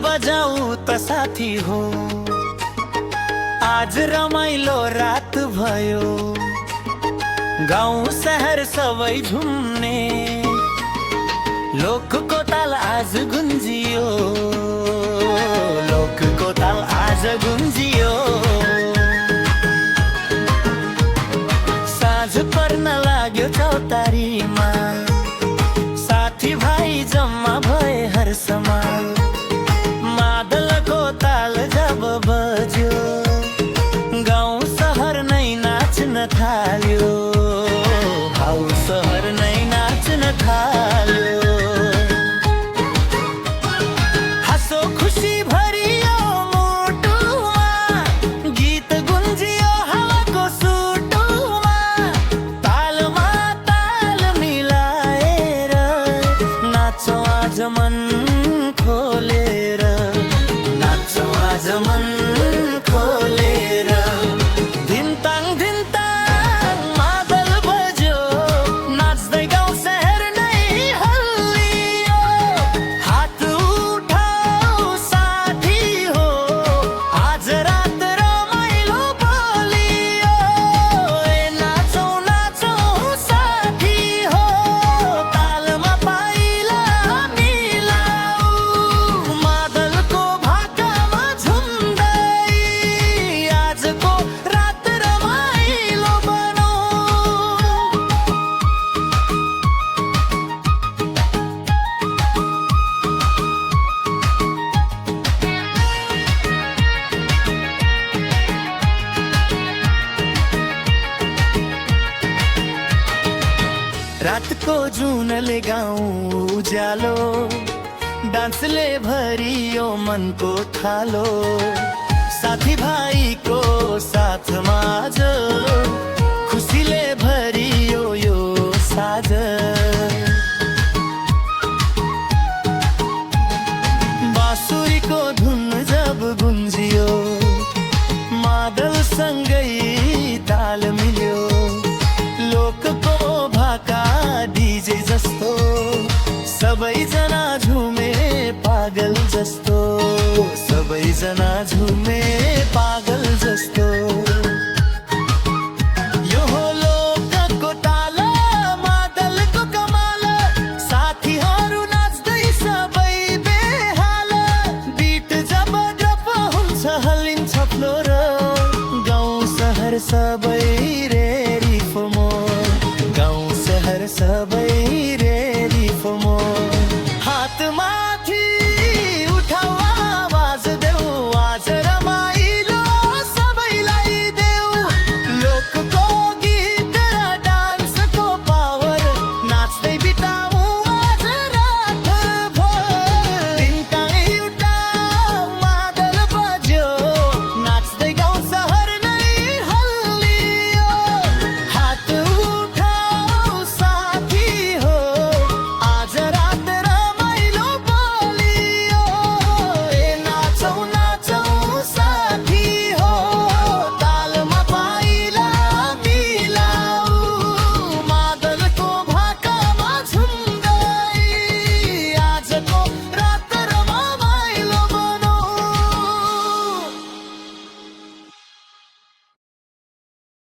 बजाऊ त साथी हो। आज रमाइलो रात भयो, गाउँ शहर सबै झुम्ने, लोकको ताल आज गुन्जियो, लोकको ताल आज गुन्जियो। साँझ पर्न लाग्यो चौतारीमा, साथी भाइ जम्मा भए हर्षमा। मादलको ताल जब बज्यो, गाउँ सहर नै नाच्न थाल्यो, गाउँ सहर नै नाच्न थाल्यो। हाँसो खुसी भरियो मुटुमा, गीत गुन्जियो हावाको सुटुमा। तालमा ताल मिलाएर नाचौँ आज मन खोलेर, नाचौँ आज मन खोलेर। धिन्ताङ धिन्ताङ मादल बज्यो, नाच्दै गाउँ शहर नै हल्लियो। हात उठाऊ साथी हो, आज रात रमाइलो बोलियो। ए नाचौँ नाचौँ साथी हो, तालमा पाइला मिलाऊ। मादलको भाकामा झुम्दै आजको रात रमाइलो बनाऊ। रातको जुनले गाउँ उज्यालो, डान्सले भरियो मनको थालो। साथी भाइको साथमा आज खुसीले भरि